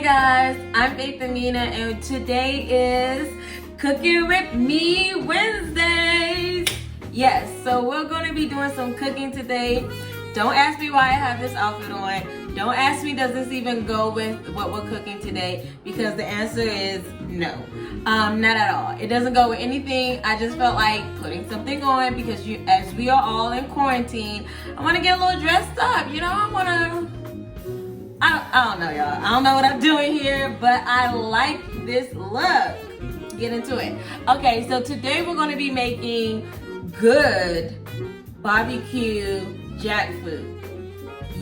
Hey guys, I'm Faith Amina and today is Cooking with Me Wednesdays. Yes, so we're going to be doing some cooking today. Don't ask me why I have this outfit on. Don't ask me does this even go with what we're cooking today, because the answer is no. Not at all. It doesn't go with anything. I just felt like putting something on because as we are all in quarantine, I want to get a little dressed up. You know, I don't know, y'all. I don't know what I'm doing here, but I like this look. Get into it. Okay, so today we're going to be making good BBQ jackfruit.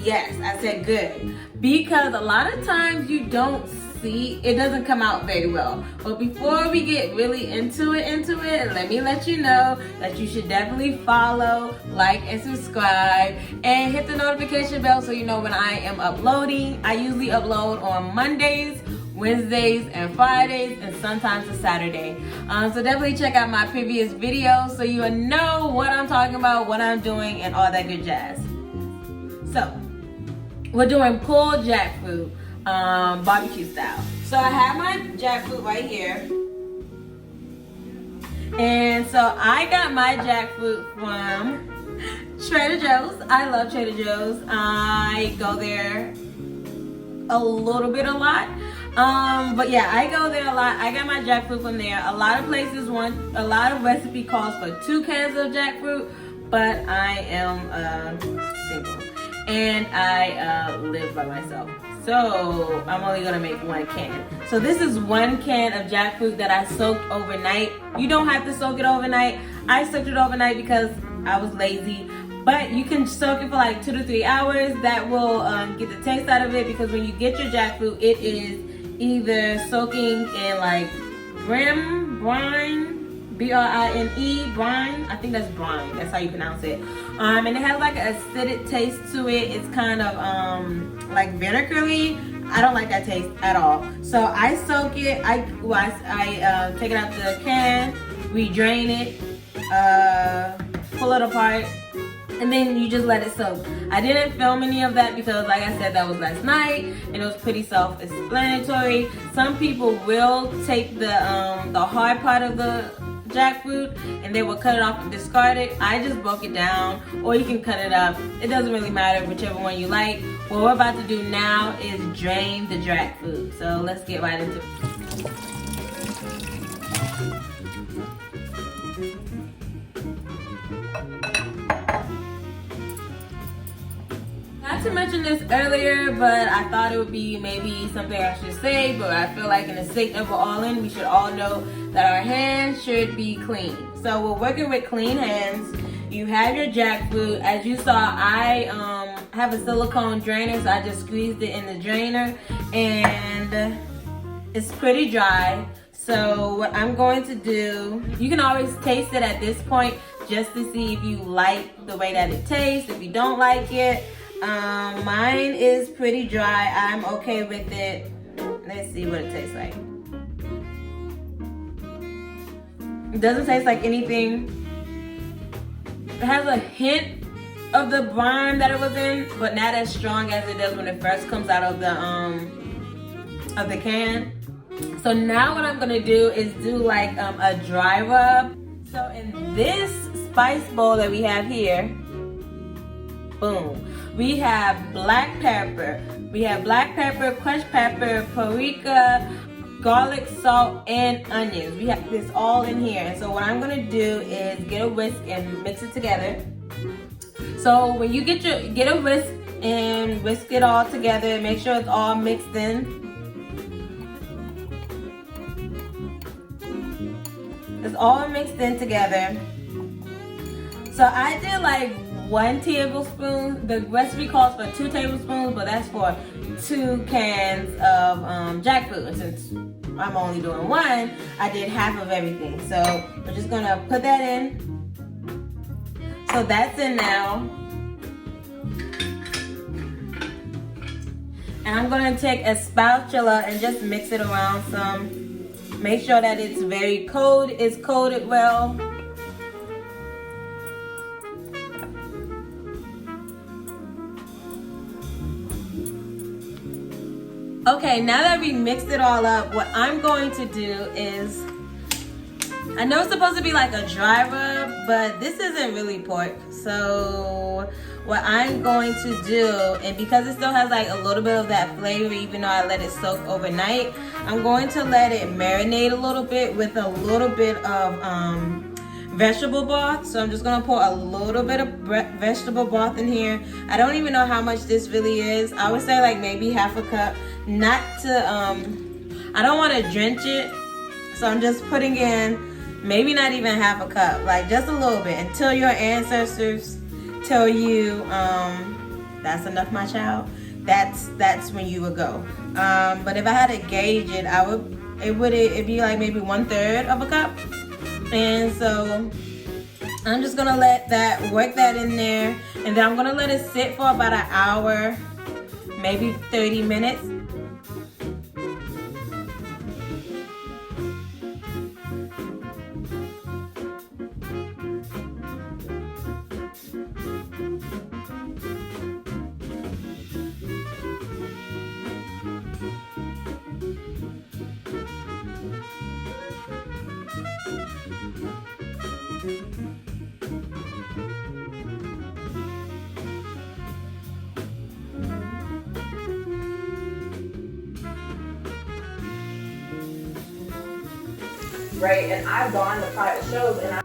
Yes, I said good, because a lot of times you don't see, it doesn't come out very well. But before we get really into it, let me let you know that you should definitely follow, like, and subscribe, and hit the notification bell so you know when I am uploading. I usually upload on Mondays, Wednesdays, and Fridays, and sometimes a Saturday. So definitely check out my previous videos so you will know what I'm talking about, what I'm doing, and all that good jazz. So, we're doing pulled jackfruit, barbecue style. So I have my jackfruit right here. And so I got my jackfruit from Trader Joe's. I love Trader Joe's. I go there a lot. But yeah, I go there a lot. I got my jackfruit from there. A lot of places want, a lot of recipe calls for 2 cans of jackfruit, but I am single and I live by myself. So I'm only gonna make 1 can. So this is 1 can of jackfruit that I soaked overnight. You don't have to soak it overnight. I soaked it overnight because I was lazy. But you can soak it for like 2 to 3 hours. That will get the taste out of it, because when you get your jackfruit, it is either soaking in like brine, B-R-I-N-E, brine. I think that's brine. That's how you pronounce it. And it has like an acidic taste to it. It's kind of like vinegary. I don't like that taste at all. So I soak it. I take it out the can, re-drain it, pull it apart, and then you just let it soak. I didn't film any of that because, like I said, that was last night and it was pretty self-explanatory. Some people will take the hard part of the jackfruit and they will cut it off and discard it. I just broke it down, or you can cut it up. It doesn't really matter, whichever one you like. What we're about to do now is drain the jackfruit. So let's get right into it. Not to mention this earlier, but I thought it would be maybe something I should say, but I feel like in the state that we're all in, we should all know that our hands should be clean. So we're working with clean hands. You have your jackfruit. As you saw, I have a silicone drainer, so I just squeezed it in the drainer, and it's pretty dry. So what I'm going to do, you can always taste it at this point just to see if you like the way that it tastes. If you don't like it, mine is pretty dry. I'm okay with it. Let's see what it tastes like. It doesn't taste like anything. It has a hint of the brine that it was in, but not as strong as it does when it first comes out of the can. So now what I'm gonna do is do like a dry rub. So in this spice bowl that we have here, boom, we have black pepper. We have black pepper, crushed pepper, paprika, garlic, salt, and onions. We have this all in here. And so what I'm gonna do is get a whisk and mix it together. So when you get a whisk and whisk it all together, make sure it's all mixed in. It's all mixed in together. So I did like 1 tablespoon. The recipe calls for 2 tablespoons, but that's for 2 cans of jackfruit. And since I'm only doing 1, I did half of everything. So we're just gonna put that in. So that's in now. And I'm gonna take a spatula and just mix it around some. Make sure that it's very cold. It's coated well. Okay, now that we mixed it all up, what I'm going to do is, I know it's supposed to be like a dry rub, but this isn't really pork. So what I'm going to do, and because it still has like a little bit of that flavor, even though I let it soak overnight, I'm going to let it marinate a little bit with a little bit of vegetable broth. So I'm just gonna pour a little bit of vegetable broth in here. I don't even know how much this really is. I would say like maybe half a cup. Not to, I don't want to drench it, so I'm just putting in maybe not even half a cup, like just a little bit, until your ancestors tell you that's enough, my child. That's when you would go. But if I had to gauge it, it'd be like maybe 1/3 of a cup. And so I'm just gonna work that in there, and then I'm gonna let it sit for about an hour, maybe 30 minutes. Right, and I've gone to private shows and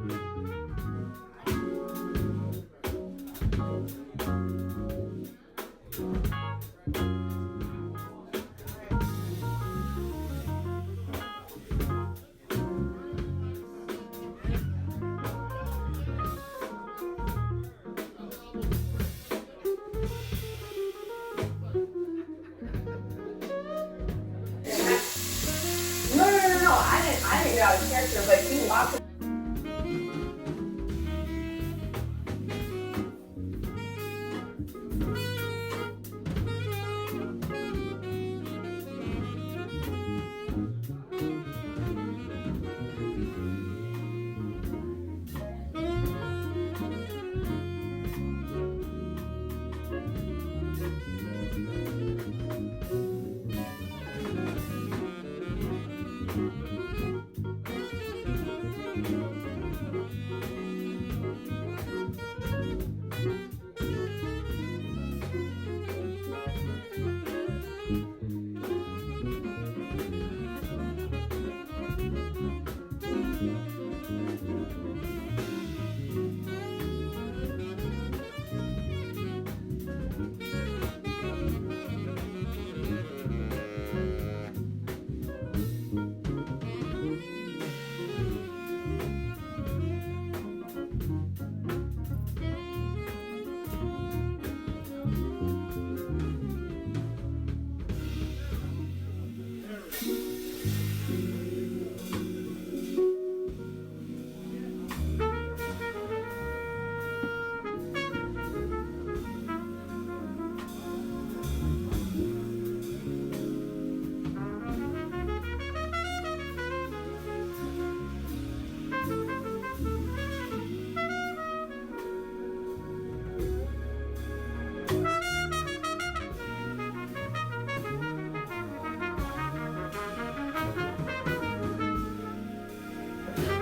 No, I didn't get out of character, but he walked.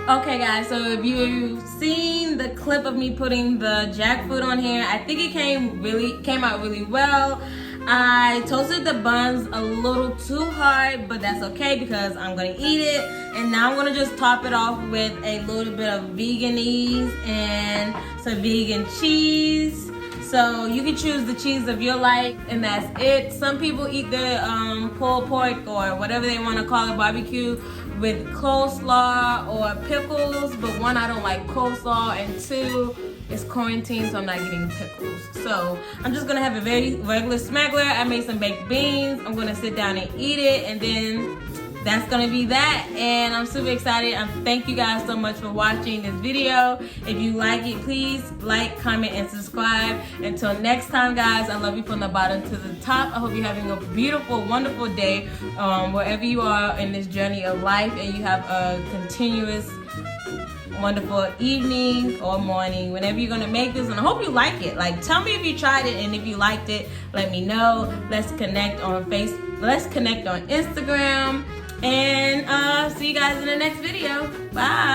Okay guys, so if you've seen the clip of me putting the jackfruit on here, I think it came out really well. I toasted the buns a little too hard, but that's okay because I'm gonna eat it. And now I'm gonna just top it off with a little bit of veganese and some vegan cheese. So you can choose the cheese of your like, and that's it. Some people eat their pulled pork or whatever they want to call it, barbecue, with coleslaw or pickles. But one, I don't like coleslaw, and two, it's quarantine, so I'm not getting pickles. So I'm just gonna have a very regular smackler. I made some baked beans. I'm gonna sit down and eat it, and then that's gonna be that. And I'm super excited. Thank you guys so much for watching this video. If you like it, please like, comment, and subscribe. Until next time, guys, I love you from the bottom to the top. I hope you're having a beautiful, wonderful day wherever you are in this journey of life, and you have a continuous, wonderful evening or morning whenever you're gonna make this. And I hope you like it. Like, tell me if you tried it, and if you liked it, let me know. Let's connect on Facebook. Let's connect on Instagram. And see you guys in the next video. Bye.